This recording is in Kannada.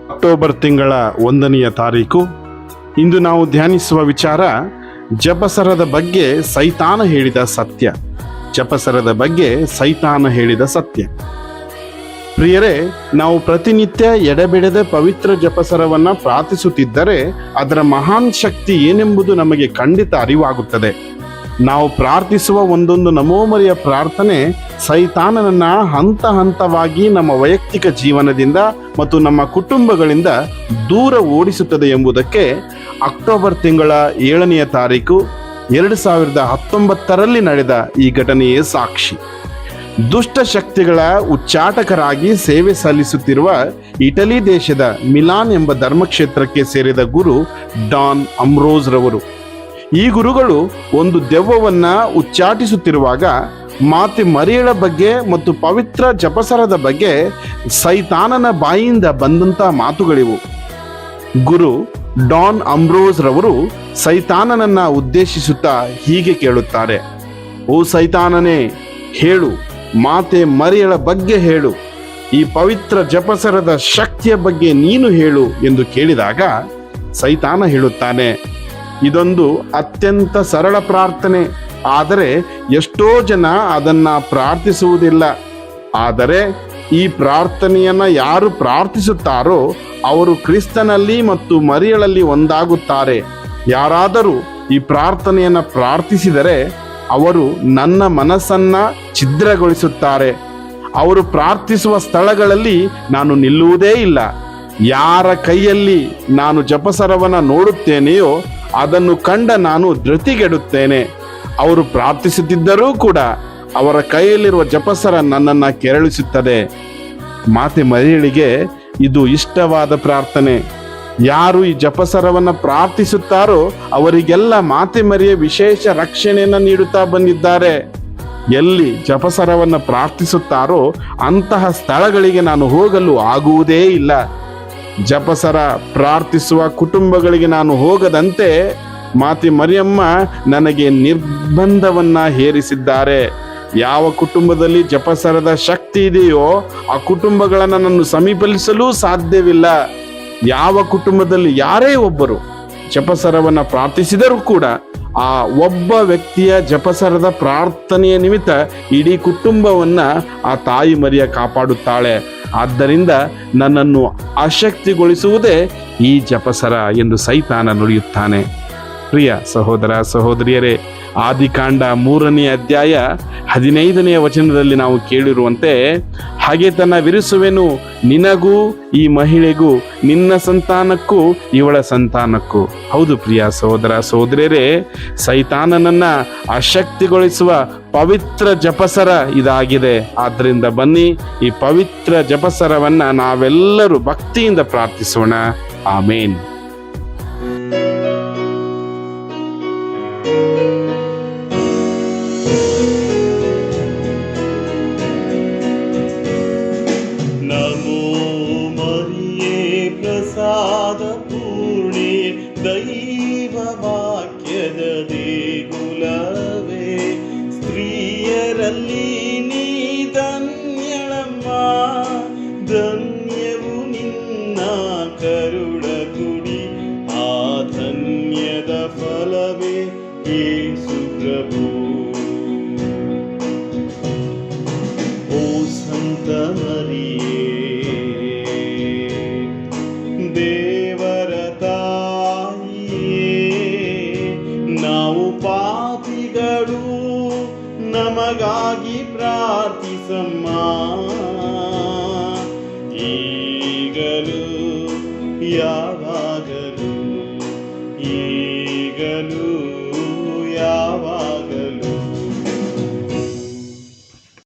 ಅಕ್ಟೋಬರ್ ತಿಂಗಳ 1ನೆಯ ತಾರೀಕು. ಇಂದು ನಾವು ಧ್ಯಾನಿಸುವ ವಿಚಾರ ಜಪಸರದ ಬಗ್ಗೆ ಸೈತಾನ ಹೇಳಿದ ಸತ್ಯ. ಜಪಸರದ ಬಗ್ಗೆ ಸೈತಾನ ಹೇಳಿದ ಸತ್ಯ. ಪ್ರಿಯರೇ, ನಾವು ಪ್ರತಿನಿತ್ಯ ಎಡೆಬಿಡದೆ ಪವಿತ್ರ ಜಪಸರವನ್ನ ಪ್ರಾರ್ಥಿಸುತ್ತಿದ್ದರೆ ಅದರ ಮಹಾನ್ ಶಕ್ತಿ ಏನೆಂಬುದು ನಮಗೆ ಖಂಡಿತ ಅರಿವಾಗುತ್ತದೆ. ನಾವು ಪ್ರಾರ್ಥಿಸುವ ಒಂದೊಂದು ನಮೋಮರಿಯ ಪ್ರಾರ್ಥನೆ ಸೈತಾನನನ್ನ ಹಂತ ಹಂತವಾಗಿ ನಮ್ಮ ವೈಯಕ್ತಿಕ ಜೀವನದಿಂದ ಮತ್ತು ನಮ್ಮ ಕುಟುಂಬಗಳಿಂದ ದೂರ ಓಡಿಸುತ್ತದೆ ಎಂಬುದಕ್ಕೆ ಅಕ್ಟೋಬರ್ ತಿಂಗಳ 7ನೆಯ ತಾರೀಕು 2019ರಲ್ಲಿ ನಡೆದ ಈ ಘಟನೆಯೇ ಸಾಕ್ಷಿ. ದುಷ್ಟ ಶಕ್ತಿಗಳ ಉಚ್ಚಾಟಕರಾಗಿ ಸೇವೆ ಸಲ್ಲಿಸುತ್ತಿರುವ ಇಟಲಿ ದೇಶದ ಮಿಲಾನ್ ಎಂಬ ಧರ್ಮಕ್ಷೇತ್ರಕ್ಕೆ ಸೇರಿದ ಗುರು ಡಾನ್ ಅಂಬ್ರೋಸ್ ರವರು. ಈ ಗುರುಗಳು ಒಂದು ದೆವ್ವವನ್ನ ಉಚ್ಚಾಟಿಸುತ್ತಿರುವಾಗ ಮಾತೆ ಮರಿಯಳ ಬಗ್ಗೆ ಮತ್ತು ಪವಿತ್ರ ಜಪಸರದ ಬಗ್ಗೆ ಸೈತಾನನ ಬಾಯಿಯಿಂದ ಬಂದಂತ ಮಾತುಗಳಿವು. ಗುರು ಡಾನ್ ಅಂಬ್ರೋಸ್ ರವರು ಸೈತಾನನನ್ನ ಉದ್ದೇಶಿಸುತ್ತಾ ಹೀಗೆ ಕೇಳುತ್ತಾರೆ: ಓ ಸೈತಾನನೇ, ಹೇಳು, ಮಾತೆ ಮರಿಯಳ ಬಗ್ಗೆ ಹೇಳು, ಈ ಪವಿತ್ರ ಜಪಸರದ ಶಕ್ತಿಯ ಬಗ್ಗೆ ನೀನು ಹೇಳು ಎಂದು ಕೇಳಿದಾಗ ಸೈತಾನ ಹೇಳುತ್ತಾನೆ: ಇದೊಂದು ಅತ್ಯಂತ ಸರಳ ಪ್ರಾರ್ಥನೆ, ಆದರೆ ಎಷ್ಟೋ ಜನ ಅದನ್ನ ಪ್ರಾರ್ಥಿಸುವುದಿಲ್ಲ. ಆದರೆ ಈ ಪ್ರಾರ್ಥನೆಯನ್ನ ಯಾರು ಪ್ರಾರ್ಥಿಸುತ್ತಾರೋ ಅವರು ಕ್ರಿಸ್ತನಲ್ಲಿ ಮತ್ತು ಮರಿಯಳಲ್ಲಿ ಒಂದಾಗುತ್ತಾರೆ. ಯಾರಾದರೂ ಈ ಪ್ರಾರ್ಥನೆಯನ್ನ ಪ್ರಾರ್ಥಿಸಿದರೆ ಅವರು ನನ್ನ ಮನಸ್ಸನ್ನ ಛಿದ್ರಗೊಳಿಸುತ್ತಾರೆ. ಅವರು ಪ್ರಾರ್ಥಿಸುವ ಸ್ಥಳಗಳಲ್ಲಿ ನಾನು ನಿಲ್ಲುವುದೇ ಇಲ್ಲ. ಯಾರ ಕೈಯಲ್ಲಿ ನಾನು ಜಪಸರವನ್ನ ನೋಡುತ್ತೇನೆಯೋ ಅದನ್ನು ಕಂಡ ನಾನು ಧೃತಿಗೆಡುತ್ತೇನೆ. ಅವರು ಪ್ರಾರ್ಥಿಸುತ್ತಿದ್ದರೂ ಕೂಡ ಅವರ ಕೈಯಲ್ಲಿರುವ ಜಪಸರ ನನ್ನನ್ನ ಕೆರಳಿಸುತ್ತದೆ. ಮಾತೆ ಮರಿಯಳಿಗೆ ಇದು ಇಷ್ಟವಾದ ಪ್ರಾರ್ಥನೆ. ಯಾರು ಈ ಜಪಸರವನ್ನ ಪ್ರಾರ್ಥಿಸುತ್ತಾರೋ ಅವರಿಗೆಲ್ಲ ಮಾತೆ ಮರಿಯ ವಿಶೇಷ ರಕ್ಷಣೆಯನ್ನ ನೀಡುತ್ತಾ ಬಂದಿದ್ದಾರೆ. ಎಲ್ಲಿ ಜಪಸರವನ್ನ ಪ್ರಾರ್ಥಿಸುತ್ತಾರೋ ಅಂತಹ ಸ್ಥಳಗಳಿಗೆ ನಾನು ಹೋಗಲು ಆಗುವುದೇ ಇಲ್ಲ. ಜಪಸರ ಪ್ರಾರ್ಥಿಸುವ ಕುಟುಂಬಗಳಿಗೆ ನಾನು ಹೋಗದಂತೆ ಮಾತೆ ಮರಿಯಮ್ಮ ನನಗೆ ನಿರ್ಬಂಧವನ್ನ ಹೇರಿಸಿದ್ದಾರೆ. ಯಾವ ಕುಟುಂಬದಲ್ಲಿ ಜಪಸರದ ಶಕ್ತಿ ಇದೆಯೋ ಆ ಕುಟುಂಬಗಳನ್ನು ನಾನು ಸಮೀಪಿಸಲು ಸಾಧ್ಯವಿಲ್ಲ. ಯಾವ ಕುಟುಂಬದಲ್ಲಿ ಯಾರೇ ಒಬ್ಬರು ಜಪಸರವನ್ನ ಪ್ರಾರ್ಥಿಸಿದರೂ ಕೂಡ ಆ ಒಬ್ಬ ವ್ಯಕ್ತಿಯ ಜಪಸರದ ಪ್ರಾರ್ಥನೆಯ ನಿಮಿತ್ತ ಇಡೀ ಕುಟುಂಬವನ್ನ ಆ ತಾಯಿ ಮರಿಯ ಕಾಪಾಡುತ್ತಾಳೆ. ಆದ್ದರಿಂದ ನನ್ನನ್ನು ಅಶಕ್ತಿಗೊಳಿಸುವುದೇ ಈ ಜಪಸರ ಎಂದು ಸೈತಾನ ನುಡಿಯುತ್ತಾನೆ. ಪ್ರಿಯ ಸಹೋದರ ಸಹೋದರಿಯರೇ, ಆದಿಕಾಂಡ 3ನೇ ಅಧ್ಯಾಯ 15ನೇ ವಚನದಲ್ಲಿ ನಾವು ಕೇಳಿರುವಂತೆ, ಹಾಗೆ ತನ್ನ ವಿರಿಸುವೆನು ನಿನಗೂ ಈ ಮಹಿಳೆಗೂ, ನಿನ್ನ ಸಂತಾನಕ್ಕೂ ಇವಳ ಸಂತಾನಕ್ಕೂ. ಹೌದು ಪ್ರಿಯ ಸಹೋದರ ಸಹೋದರಿಯರೇ, ಸೈತಾನನನ್ನ ಅಶಕ್ತಿಗೊಳಿಸುವ ಪವಿತ್ರ ಜಪಸರ ಇದಾಗಿದೆ. ಆದ್ದರಿಂದ ಬನ್ನಿ ಈ ಪವಿತ್ರ ಜಪಸರವನ್ನ ನಾವೆಲ್ಲರೂ ಭಕ್ತಿಯಿಂದ ಪ್ರಾರ್ಥಿಸೋಣ. ಆಮೇನ್. ಪ್ರಸಾದ ಪೂರ್ಣೆ ದೈವ ವಾಕ್ಯದ ದೇಗುಲವೇ, ಸ್ತ್ರೀಯರಲ್ಲಿ ನೀ ಧನ್ಯಳಮ್ಮ, ಧನ್ಯವು ನಿನ್ನ ಕರುಳ ಗುಡಿ, ಆ ಧನ್ಯದ ಫಲವೇ ಯೇಸು ಪ್ರಭು. ಓ ಸಂತ ಮರಿಯೇ, ದೇವರ ತಾಯಿಯೇ, ನಾವು ಪಾಪಿಗಳು, ನಮಗಾಗಿ ಪ್ರಾರ್ಥಿಸಮ್ಮ. ಈಗಲೂ ಯಾವಾಗಲೂ, ಈಗಲೂ